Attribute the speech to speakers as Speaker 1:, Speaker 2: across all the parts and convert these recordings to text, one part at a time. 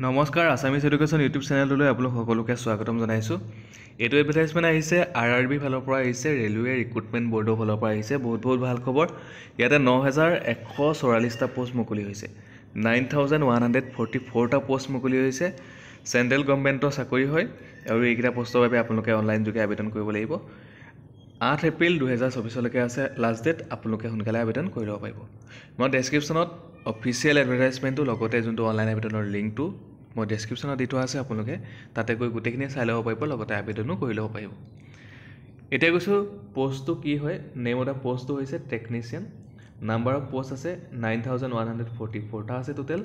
Speaker 1: নমস্কাৰ Assamese education YouTube চেনেললৈ আপোনালোক সকলোকে স্বাগতম জনাইছোঁ। এইটো এডভাৰটাইজমেণ্ট আহিছে RRB ফালৰ পৰা আহিছে, ৰেলৱে ৰিক্ৰুটমেণ্ট বৰ্ডৰ ফালৰ পৰা আহিছে। বহুত ভাল খবৰ। ইয়াতে 9144টা পোষ্ট মুকলি হৈছে, 9144টা পোষ্ট মুকলি হৈছে। চেণ্ট্ৰেল গভৰ্ণমেণ্টৰ চাকৰি হয় আৰু এইকেইটা পোষ্টৰ বাবে আপোনালোকে অনলাইন যোগে আবেদন কৰিব লাগিব। 8 এপ্ৰিল 2024লৈকে আছে লাষ্ট ডেট। আপোনালোকে সোনকালে আবেদন কৰি ল'ব পাৰিব। মই ডেছক্ৰিপশ্যনত অফিচিয়েল এডভাৰটাইজমেণ্টটো লগতে যোনটো অনলাইন আবেদনৰ লিংকটো মই ডেছক্ৰিপশ্যনত দি থোৱা আছে, আপোনালোকে তাতে গৈ গোটেইখিনি চাই ল'ব পাৰিব, লগতে আবেদনো কৰি ল'ব পাৰিব। এতিয়া কৈছোঁ পষ্টটো কি হয়। নেম অফ দ্য পষ্টটো হৈছে টেকনিচিয়ান। নাম্বাৰ অফ পষ্ট আছে 9144টা আছে টোটেল।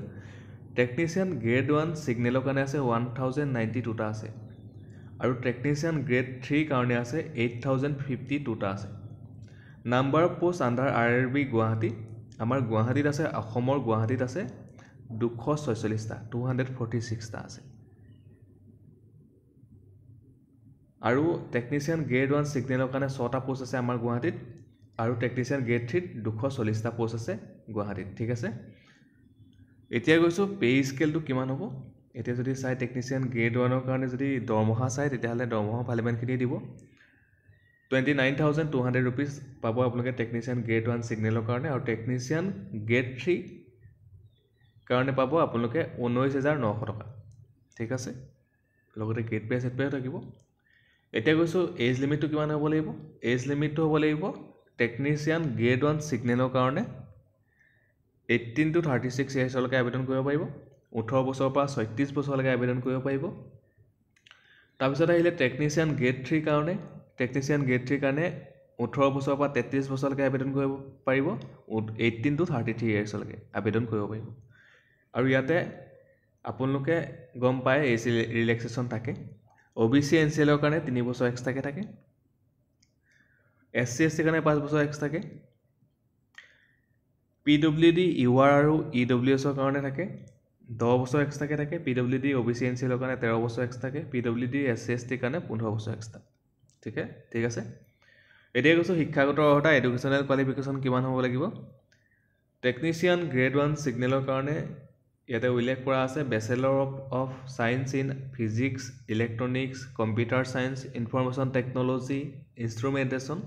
Speaker 1: টেকনিচিয়ান গ্ৰেড 1 ছিগনেলৰ কাৰণে আছে 1092টা আছে, আৰু টেকনিচিয়ান গ্ৰেড 3 কাৰণে আছে 8052টা আছে। Number of post under RRB Guwahati. আমাৰ গুৱাহাটীত আছে, অসমৰ গুৱাহাটীত আছে 246টা, 246টা আছে। আৰু টেকনিচিয়ান গ্ৰেড 1 ছিগনেলৰ কাৰণে 6টা পোষ্ট আছে আমাৰ গুৱাহাটীত, আৰু টেকনিচিয়ান গ্ৰেড 3 240টা পোষ্ট আছে গুৱাহাটীত। ঠিক আছে, এতিয়া গৈছোঁ পে স্কেলটো কিমান হ'ব। এতিয়া যদি চাই টেকনিচিয়ান গ্ৰেড 1ৰ কাৰণে যদি দৰমহা চাই, তেতিয়াহ'লে দৰমহা ভালেমানখিনি দিব। 29,200 ৰুপিজ পাব আপোনালোকে টেকনিচিয়ান গ্ৰেড 1 ছিগনেলৰ কাৰণে, আৰু টেকনিচিয়ান গ্ৰেড 3 কাৰণে পাব আপোনালোকে 19,900 টকা। ঠিক আছে, লগতে গ্ৰেড পে চেট পেও থাকিব। এতিয়া কৈছোঁ এজ লিমিটটো কিমান হ'ব লাগিব। এজ লিমিটটো হ'ব লাগিব টেকনিচিয়ান গ্ৰেড 1 ছিগনেলৰ কাৰণে 18 to 36 ইয়াৰ্ছলৈকে আবেদন কৰিব পাৰিব। 18 বছৰৰ পৰা 36 বছৰলৈকে আবেদন কৰিব পাৰিব। তাৰপিছত আহিলে টেকনিচিয়ান গ্ৰেড 3 কাৰণে। টেকনিচিয়ান গ্ৰেড 3 কাৰণে 18 বছৰৰ পৰা 33 বছৰলৈকে আবেদন কৰিব পাৰিব। 18 to 33 ইয়াৰ্ছলৈকে আবেদন কৰিব পাৰিব। আৰু ইয়াতে আপোনালোকে গম পায় এজ ৰিলেক্সেশ্যন থাকে। OBC NCLৰ কাৰণে 3 বছৰ এক্সট্ৰাকৈ থাকে। SC ST কাৰণে 5 বছৰ এক্সট্ৰা থাকে। PWD UR আৰু EWSৰ কাৰণে থাকে 10 বছৰ এক্সট্ৰাকৈ থাকে। PWD OBC NCLৰ কাৰণে 13 বছৰ এক্সট্ৰা থাকে। PWD SC ST কাৰণে 15 বছৰ এক্সট্ৰা। ঠিক আছে। এতিয়া কৈছোঁ শিক্ষাগত অৰ্হতা, এডুকেশ্যনেল কোৱালিফিকেশ্যন কিমান হ'ব লাগিব। টেকনিচিয়ান গ্ৰেড 1 ছিগনেলৰ কাৰণে ইয়াতে উল্লেখ কৰা আছে bachelor of science in physics, electronics, computer science, information technology, instrumentation.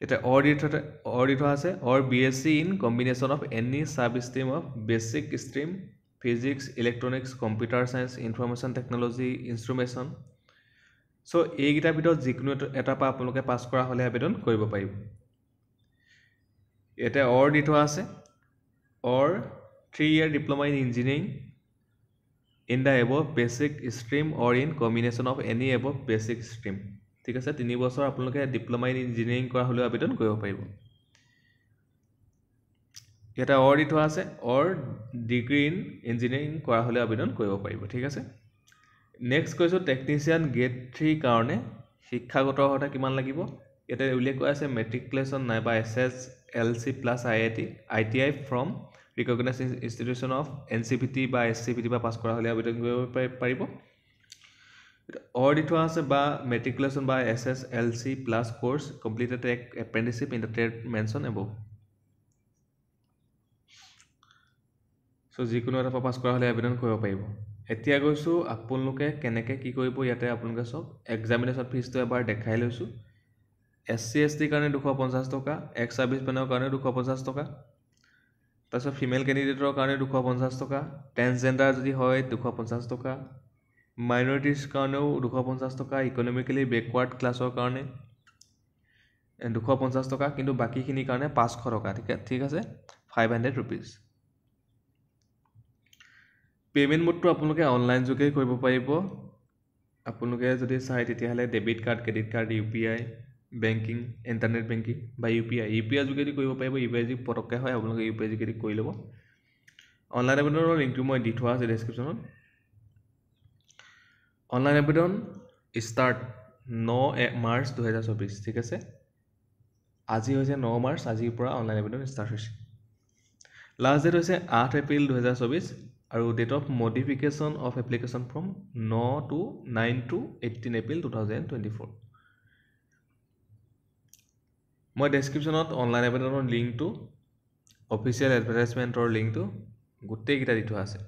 Speaker 1: এতিয়া অৰ দি থোৱা আছে or BSc in combination of any sub stream of basic stream, physics, electronics, computer science, information technology, instrumentation. So' এইকেইটাৰ ভিতৰত যিকোনো এটাৰ পৰা আপোনালোকে পাছ কৰা হ'লে আবেদন কৰিব পাৰিব। এতিয়া অৰ দি থোৱা আছে অৰ 3-year diploma in engineering in the above basic stream or in combination of any above basic stream। ঠিক আছে, 3 বছৰ আপোনালোকে ডিপ্ল'মা ইন ইঞ্জিনিয়াৰিং কৰা হ'লেও আবেদন কৰিব পাৰিব। ইয়াতে অৰ দি থোৱা আছে অৰ ডিগ্ৰী ইন ইঞ্জিনিয়াৰিং কৰা হ'লেও আবেদন কৰিব পাৰিব। ঠিক আছে, নেক্সট কৈছোঁ টেকনিচিয়ান গ্ৰেড 3 কাৰণে শিক্ষাগত অৰ্হতা কিমান লাগিব। ইয়াতে উল্লেখ কৰা আছে মেট্ৰিকুলেশ্যন নাইবা SSLC plus ITI from recognise institution of NCVT বা SCVT বা পাছ কৰা হ'লে আবেদন কৰিব পাৰিব। অৰ দি থোৱা আছে বা মেট্ৰিকুলেশ্যন বা SSLC plus course completed apprenticeship in the trade mention above. So' যিকোনো এটা পাছ কৰা হ'লে আবেদন কৰিব পাৰিব। এতিয়া গৈছোঁ আপোনালোকে কেনেকৈ কি কৰিব। ইয়াতে আপোনালোকে চাওক এক্সামিনেশ্যন ফিজটো এবাৰ দেখাই লৈছোঁ। SC ST কাৰণে 250 টকা, এক্স ছাৰ্ভিচ মেনৰ কাৰণে 250 টকা, তাৰপিছত ফিমেল কেণ্ডিডেটৰ কাৰণে 250 টকা, ট্ৰেন্সজেণ্ডাৰ যদি হয় 250 টকা, মাইনৰিটিজ কাৰণেও 250 টকা, ইকনমিকেলি বেকৱাৰ্ড ক্লাছৰ কাৰণে 250 টকা, কিন্তু বাকীখিনিৰ কাৰণে 500 টকা। ঠিক আছে, 500 ৰুপিজ। পে'মেণ্ট মোডটো আপোনালোকে অনলাইন যোগেই কৰিব পাৰিব। আপোনালোকে যদি চাই তেতিয়াহ'লে debit card, credit card, UPI, banking, internet banking বা UPI যোগেদি কৰিব পাৰিব। UPI যদি পটককৈ হয় আপোনালোকে UPI যোগেদি কৰি ল'ব। অনলাইন আবেদনৰ লিংকটো মই দি থোৱা আছে ডেছক্ৰিপশ্যনত। অনলাইন আবেদন ষ্টাৰ্ট 9 মাৰ্চ 2024। ঠিক আছে, আজি হৈছে 9 মাৰ্চ, আজিৰ পৰা অনলাইন আবেদন ষ্টাৰ্ট হৈছে। লাষ্ট ডেট হৈছে 8 এপ্ৰিল 2024, আৰু date of modification of application from 9 to 18 April 2024। মই ডেছক্ৰিপশ্যনত অনলাইন আবেদনৰ লিংকটো, অফিচিয়েল এডভাৰটাইজমেণ্টৰ লিংকটো গোটেইকেইটা দি থোৱা আছে।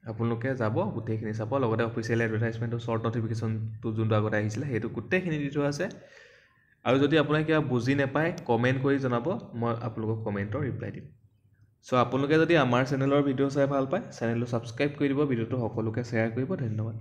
Speaker 1: আপোনালোকে যাব গোটেইখিনি চাব লগতে অফিচিয়েল এডভাৰটাইজমেণ্টটো শ্বৰ্ট নটিফিকেশ্যনটো যোনটো আগতে আহিছিলে সেইটো গোটেইখিনি দি থোৱা আছে আৰু যদি আপোনালোকে কিবা বুজি নাপায় কমেণ্ট কৰি জনাব মই আপোনালোকক কমেণ্টৰ ৰিপ্লাই দিম চ' আপোনালোকে যদি আমাৰ চেনেলৰ ভিডিঅ' চাই ভাল পায় চেনেলটো ছাবস্ক্ৰাইব কৰি দিব ভিডিঅ'টো সকলোকে শ্বেয়াৰ কৰিব ধন্যবাদ